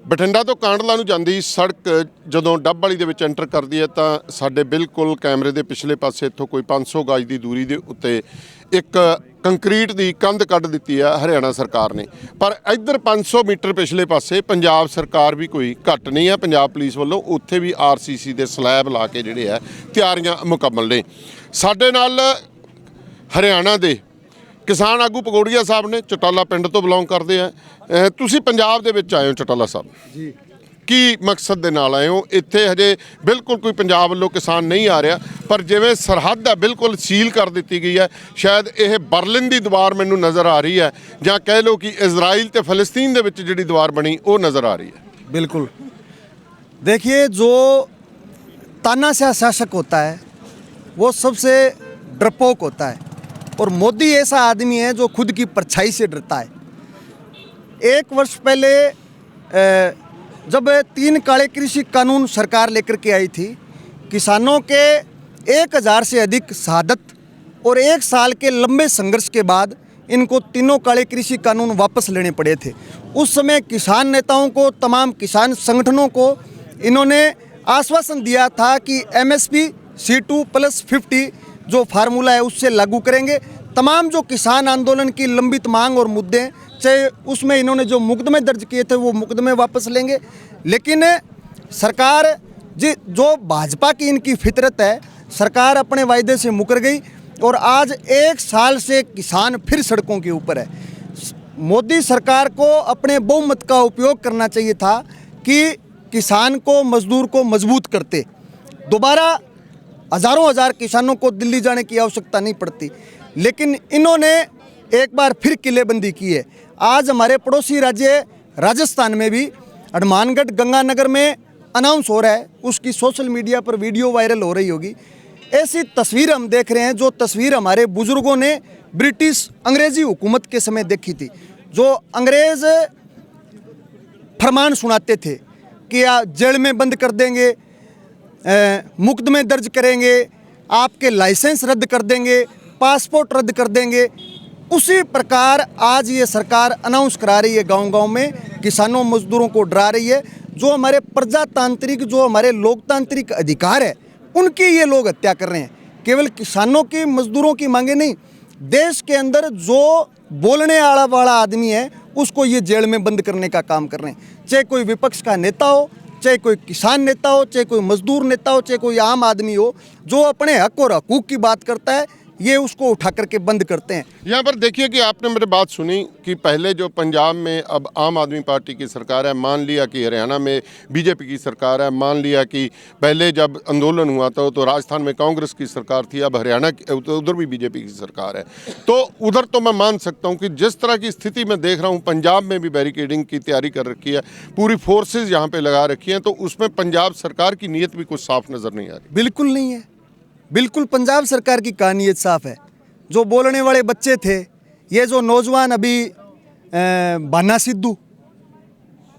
ਬਠਿੰਡਾ ਤੋਂ ਕਾਂਡਲਾ ਨੂੰ ਜਾਂਦੀ ਸੜਕ ਜਦੋਂ ਡੱਬ ਵਾਲੀ ਦੇ ਵਿੱਚ ਐਂਟਰ ਕਰਦੀ ਹੈ ਤਾਂ ਸਾਡੇ ਬਿਲਕੁਲ ਕੈਮਰੇ ਦੇ ਪਿਛਲੇ ਪਾਸੇ ਇੱਥੋਂ ਕੋਈ 500 ਗਜ ਦੀ ਦੂਰੀ ਦੇ ਉੱਤੇ ਇੱਕ ਕੰਕਰੀਟ ਦੀ ਕੰਧ ਕੱਢ ਦਿੱਤੀ ਹੈ ਹਰਿਆਣਾ ਸਰਕਾਰ ਨੇ। ਪਰ ਇੱਧਰ 500 ਮੀਟਰ ਪਿਛਲੇ ਪਾਸੇ ਪੰਜਾਬ ਸਰਕਾਰ ਵੀ ਕੋਈ ਘੱਟ ਨਹੀਂ ਹੈ। ਪੰਜਾਬ ਪੁਲਿਸ ਵੱਲੋਂ ਉੱਥੇ ਵੀ RCC ਦੇ ਸਲੈਬ ਲਾ ਕੇ ਜਿਹੜੇ ਹੈ ਤਿਆਰੀਆਂ ਮੁਕੰਮਲ ਨੇ। ਸਾਡੇ ਨਾਲ ਹਰਿਆਣਾ ਦੇ किसान आगू पगोड़िया साहब ने, चौटाला पिंड तो बिलोंग करते हैं। तुसी पंजाब दे विच आए हो चौटाला साहब जी, की मकसद दे नाल आए हो? इत्थे हजे बिल्कुल कोई पंजाब वालों किसान नहीं आ रहा, पर जिवें सरहद है बिल्कुल सील कर दी गई है, शायद यह बर्लिन की दीवार मैनू नज़र आ रही है, जां कह लो कि इजराइल ते फलस्तीन दे विच जिहड़ी दीवार बनी वो नज़र आ रही है। बिल्कुल देखिए, जो तानाशाह शासक होता है वो सबसे डरपोक होता है, और मोदी ऐसा आदमी है जो खुद की परछाई से डरता है। 1 वर्ष पहले जब 3 काले कृषि कानून सरकार लेकर के आई थी, किसानों के 1000 से अधिक शहादत और 1 साल के लंबे संघर्ष के बाद इनको तीनों काले कृषि कानून वापस लेने पड़े थे। उस समय किसान नेताओं को, तमाम किसान संगठनों को इन्होंने आश्वासन दिया था कि MSP C2+50 जो फार्मूला है उससे लागू करेंगे। तमाम जो किसान आंदोलन की लंबित मांग और मुद्दे, चाहे उसमें इन्होंने जो मुकदमे दर्ज किए थे वो मुकदमे वापस लेंगे। लेकिन सरकार जो भाजपा की इनकी फितरत है, सरकार अपने वायदे से मुकर गई और आज 1 साल से किसान फिर सड़कों के ऊपर है। मोदी सरकार को अपने बहुमत का उपयोग करना चाहिए था कि किसान को, मजदूर को मजबूत करते। दोबारा हज़ारों हज़ार किसानों को दिल्ली जाने की आवश्यकता नहीं पड़ती, लेकिन इन्होंने एक बार फिर किलेबंदी की है। आज हमारे पड़ोसी राज्य राजस्थान में भी हनुमानगढ़ गंगानगर में अनाउंस हो रहा है, उसकी सोशल मीडिया पर वीडियो वायरल हो रही होगी। ऐसी तस्वीर हम देख रहे हैं जो तस्वीर हमारे बुजुर्गों ने ब्रिटिश अंग्रेज़ी हुकूमत के समय देखी थी, जो अंग्रेज़ फरमान सुनाते थे कि जेल में बंद कर देंगे, मुकदमे दर्ज करेंगे, आपके लाइसेंस रद्द कर देंगे, पासपोर्ट रद्द कर देंगे। उसी प्रकार आज ये सरकार अनाउंस करा रही है, गांव-गांव में किसानों मजदूरों को डरा रही है। जो हमारे प्रजातांत्रिक, जो हमारे लोकतांत्रिक अधिकार है, उनकी ये लोग हत्या कर रहे हैं। केवल किसानों की, मजदूरों की मांगे नहीं, देश के अंदर जो बोलने वाला आदमी है उसको ये जेल में बंद करने का काम कर रहे हैं। चाहे कोई विपक्ष का नेता हो, चाहे कोई किसान नेता हो, चाहे कोई मजदूर नेता हो, चाहे कोई आम आदमी हो, जो अपने हक और हकूक़ की बात करता है, ये उसको उठा करके बंद करते हैं। यहाँ पर देखिए कि आपने मेरी बात सुनी कि पहले जो पंजाब में अब आम आदमी पार्टी की सरकार है, मान लिया कि हरियाणा में बीजेपी की सरकार है, मान लिया कि पहले जब आंदोलन हुआ था तो राजस्थान में कांग्रेस की सरकार थी, अब हरियाणा उधर भी बीजेपी की सरकार है। तो उधर तो मैं मान सकता हूँ कि जिस तरह की स्थिति मैं देख रहा हूँ, पंजाब में भी बैरिकेडिंग की तैयारी कर रखी है, पूरी फोर्सेज यहाँ पर लगा रखी हैं, तो उसमें पंजाब सरकार की नीयत भी कुछ साफ नज़र नहीं आ रही। बिल्कुल नहीं है, बिल्कुल पंजाब सरकार की कहानियत साफ है। जो बोलने वाले बच्चे थे, ये जो नौजवान अभी भाना सिद्धू,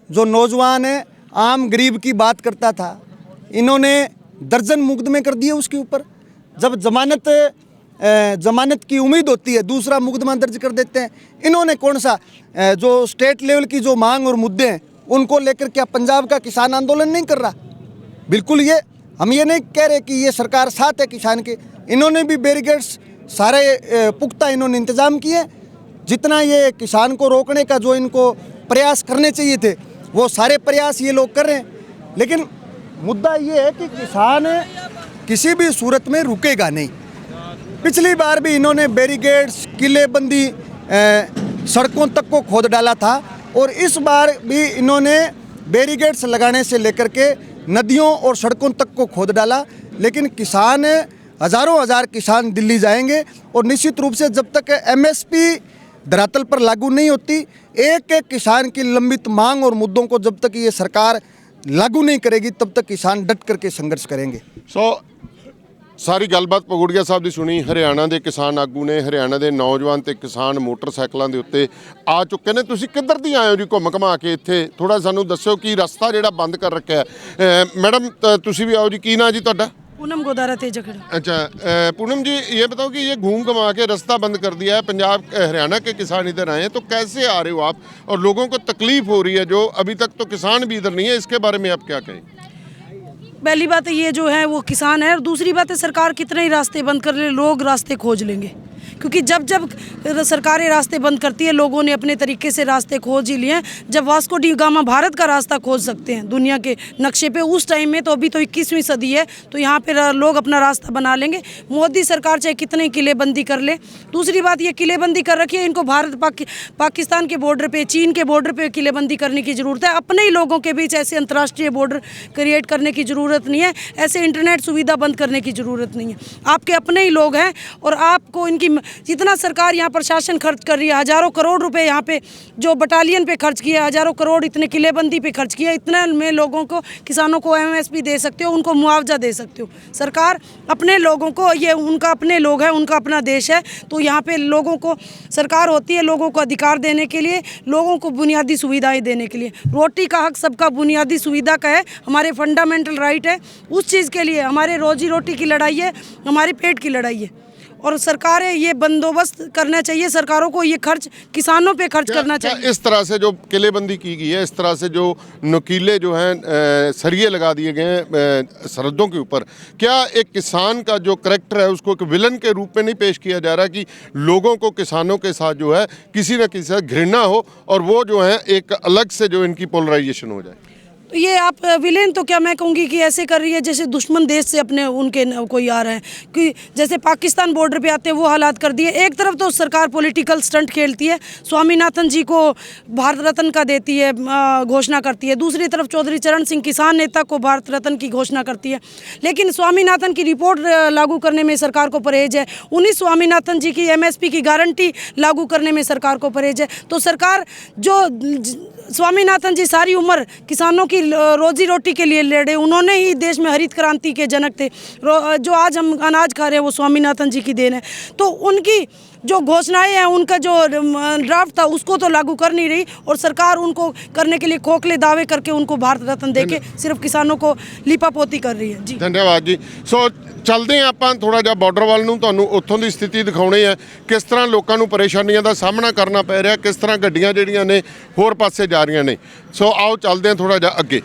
जो नौजवान है आम गरीब की बात करता था, इन्होंने दर्जन मुकदमे कर दिए उसके ऊपर। जब जमानत की उम्मीद होती है, दूसरा मुकदमा दर्ज कर देते हैं। इन्होंने कौन सा जो स्टेट लेवल की जो मांग और मुद्दे हैं उनको लेकर क्या पंजाब का किसान आंदोलन नहीं कर रहा? बिल्कुल, ये हम ये नहीं कह रहे कि ये सरकार साथ है किसान के। इन्होंने भी बैरिकेड्स सारे पुख्ता इन्होंने इंतज़ाम किए। जितना ये किसान को रोकने का जो इनको प्रयास करने चाहिए थे, वो सारे प्रयास ये लोग कर रहे हैं। लेकिन मुद्दा ये है कि किसान किसी भी सूरत में रुकेगा नहीं। पिछली बार भी इन्होंने बैरिकेड्स, किलेबंदी, सड़कों तक को खोद डाला था, और इस बार भी इन्होंने बैरिकेड्स लगाने से लेकर के नदियों और सड़कों तक को खोद डाला। लेकिन किसान, हज़ारों हज़ार किसान दिल्ली जाएंगे, और निश्चित रूप से जब तक MSP धरातल पर लागू नहीं होती, एक एक किसान की लंबित मांग और मुद्दों को जब तक ये सरकार लागू नहीं करेगी, तब तक किसान डट करके संघर्ष करेंगे। सारी गलबात पगोड़िया साहब की सुनी। हरियाणा के किसान आगू ने, हरियाणा के नौजवान ते किसान मोटरसाइकिलों के उत्ते आ चुके हैं। तुसीं किधर दी आए हो जी घुम घुमा के इत्थे? थोड़ा सानू दस्सो कि रस्ता जिहड़ा बंद कर रखा है। मैडम तुसीं भी आओ जी, की नाम जी तुहाडा? पूनम गोदारा तेजागढ़। अच्छा पूनम जी, ये बताओ कि ये घूम घुमा के रास्ता बंद कर दिया है, पंजाब हरियाणा के किसान इधर आए हैं, तो कैसे आ रहे हो आप? और लोगों को तकलीफ हो रही है, जो अभी तक तो किसान भी इधर नहीं है, इसके बारे में आप क्या कहें? पहली बात है ये जो है वो किसान है, और दूसरी बात है सरकार कितने ही रास्ते बंद कर ले, लोग रास्ते खोज लेंगे, क्योंकि जब जब सरकारें रास्ते बंद करती है, लोगों ने अपने तरीके से रास्ते खोज ही लिए हैं। जब वास्को डी गामा भारत का रास्ता खोज सकते हैं दुनिया के नक्शे पे, उस टाइम में, तो अभी तो 21वीं सदी है, तो यहाँ पे लोग अपना रास्ता बना लेंगे। मोदी सरकार चाहे कितने किलेबंदी कर ले, दूसरी बात ये किलेबंदी कर रखी है, इनको भारत पाकिस्तान के बॉर्डर पे, चीन के बॉर्डर पे किलेबंदी करने की ज़रूरत है। अपने ही लोगों के बीच ऐसे अंतर्राष्ट्रीय बॉर्डर क्रिएट करने की ज़रूरत नहीं है, ऐसे इंटरनेट सुविधा बंद करने की ज़रूरत नहीं है। आपके अपने ही लोग हैं, और आपको इनकी जितना सरकार यहाँ प्रशासन खर्च कर रही है, हज़ारों करोड़ रुपए यहाँ पे जो बटालियन पे खर्च किया, हज़ारों करोड़ इतने किलेबंदी पे खर्च किया, इतने में लोगों को, किसानों को एमएसपी दे सकते हो, उनको मुआवजा दे सकते हो। सरकार अपने लोगों को, ये उनका अपने लोग हैं, उनका अपना देश है, तो यहाँ पे लोगों को सरकार होती है लोगों को अधिकार देने के लिए, लोगों को बुनियादी सुविधाएं देने के लिए। रोटी का हक सबका बुनियादी सुविधा का है, हमारे फंडामेंटल राइट है, उस चीज़ के लिए हमारे रोजी रोटी की लड़ाई है, हमारे पेट की लड़ाई है, और सरकारें ये बंदोबस्त करना चाहिए, सरकारों को ये खर्च किसानों पे खर्च करना चाहिए। इस तरह से जो किलेबंदी की गई है, इस तरह से जो नुकीले जो हैं सरिये लगा दिए गए हैं सरहदों के ऊपर, क्या एक किसान का जो करैक्टर है उसको एक विलन के रूप में नहीं पेश किया जा रहा कि लोगों को किसानों के साथ जो है किसी न किसी से घृणा हो, और वो जो है एक अलग से जो इनकी पोलराइजेशन हो जाए? तो ये आप विलेन तो क्या मैं कहूँगी कि ऐसे कर रही है जैसे दुश्मन देश से अपने उनके कोई आ रहे हैं, कि जैसे पाकिस्तान बॉर्डर पे आते हैं वो हालात कर दिए। एक तरफ तो सरकार पॉलिटिकल स्टंट खेलती है, स्वामीनाथन जी को भारत रत्न का देती है, घोषणा करती है, दूसरी तरफ चौधरी चरण सिंह किसान नेता को भारत रत्न की घोषणा करती है, लेकिन स्वामीनाथन की रिपोर्ट लागू करने में सरकार को परहेज है। उन्हीं स्वामीनाथन जी की एमएसपी की गारंटी लागू करने में सरकार को परहेज है। तो सरकार जो स्वामीनाथन जी सारी उम्र किसानों की रोजी रोटी के लिए लड़े, उन्होंने ही देश में हरित क्रांति के जनक थे। जो आज हम अनाज खा रहे हैं वो स्वामीनाथन जी की देन है। तो उनकी जो घोषणाएं हैं, उनका जो ड्राफ्ट था उसको तो लागू कर नहीं रही, और सरकार उनको करने के लिए खोखले दावे करके उनको भारत रत्न देके सिर्फ किसानों को लिपापोती कर रही है। जी धन्यवाद जी। सो ਚੱਲਦੇ ਹਾਂ ਆਪਾਂ ਥੋੜਾ ਜਿਹਾ ਬਾਰਡਰ ਵੱਲ ਨੂੰ, ਤੁਹਾਨੂੰ ਉੱਥੋਂ ਦੀ ਸਥਿਤੀ ਦਿਖਾਉਣੀ ਹੈ, ਕਿਸ ਤਰ੍ਹਾਂ ਲੋਕਾਂ ਨੂੰ ਪਰੇਸ਼ਾਨੀਆਂ ਦਾ ਸਾਹਮਣਾ ਕਰਨਾ ਪੈ ਰਿਹਾ, ਕਿਸ ਤਰ੍ਹਾਂ ਗੱਡੀਆਂ ਜਿਹੜੀਆਂ ਨੇ ਹੋਰ ਪਾਸੇ ਜਾ ਰਹੀਆਂ ਨੇ। ਸੋ ਆਓ ਚੱਲਦੇ ਹਾਂ ਥੋੜਾ ਜਿਹਾ ਅੱਗੇ।